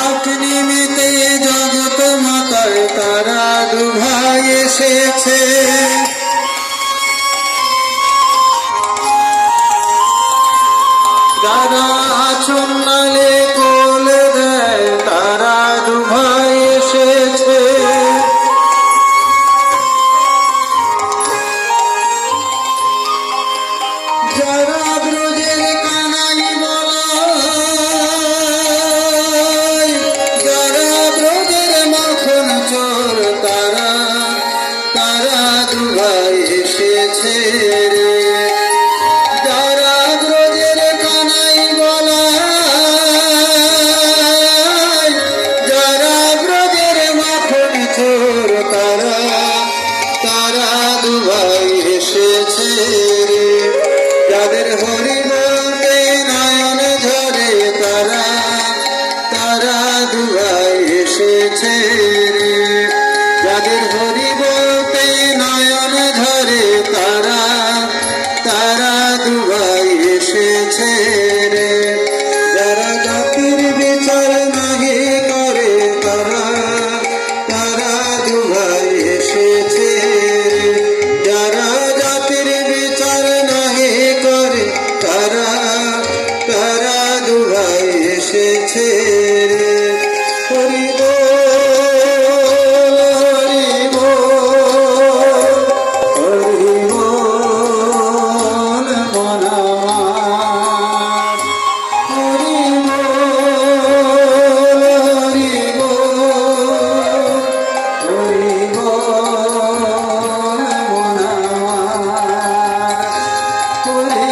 ডাক নিমিতে জগৎ মাতার তারা দুভাই এসেছে। যারা আচরণ নালে কোল দেয় তারা দুভাই এসেছে। যারা ব্রজের কানাই বলায়, যারা ব্রজের মাখন চোর তারা দুভাই এসেছে রে। যারা ব্রজের কানাই বলায়, যারা ব্রজের মাখন চোর তারা দুভাই এসেছে রে। যাদের হরি বলতে নয়ন ঝরে তারা দুভাই এসেছে রে। যাদের হরি বলতে নয়ন ঝরে তারা দুভাই এসেছে রে। যারা জাতির বিচার নাহি করে তারা দুভাই এসেছে রে। যারা জাতির বিচার নাহি করে তারা দুভাই এসেছে রে। হরি বল হরি বল হরি বল মন আমার। হরি বল হরি বল হরি বল মন আমার। হরি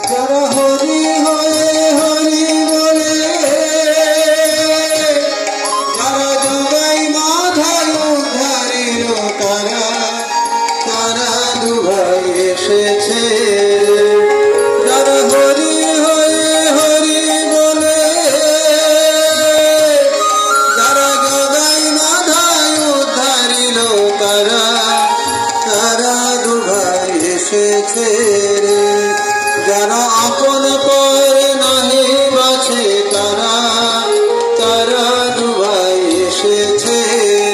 যারা হরি হয়ে হরি বলে, যারা জগাই মাধায় উদ্ধারিল তারা দুভাই এসেছে। যারা হরি হয়ে হরি বলে, যারা জগাই মাধায় উদ্ধারিল তারা দুভাই এসেছে রে। যারা আপন পর নাহি বাছে তারা দুভাই এসেছে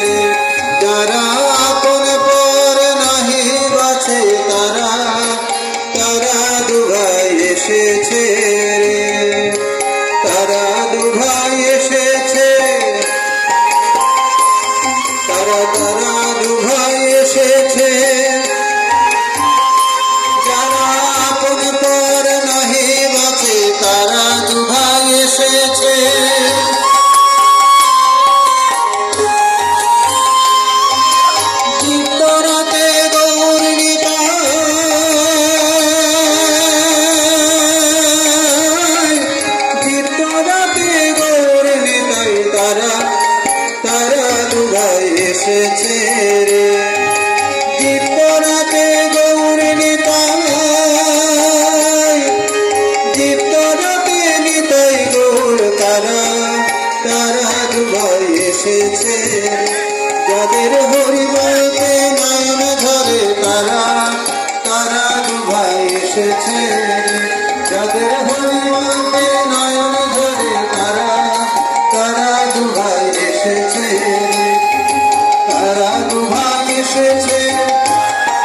রে। যারা আপন পর নাহি বাছে তারা দুভাই এসেছে রে। তারা দুভাই এসেছে, তারা দুভাই এসেছে। যারা আপন পর নাহি বাঁচে তারা দুভাই এসেছে। চিত্তরাতে গৌর নিতাই, চিত্তরাতে গৌর নিতাই তারা দুভাই এসেছে রে। চিত্তরাতে গৌর নিতাই, চিত্তরাতে নিতাই গৌর তারা দুভাই এসেছে। যাদের হরি বলতে নয়ন ঝরে তারা দুভাই এসেছে।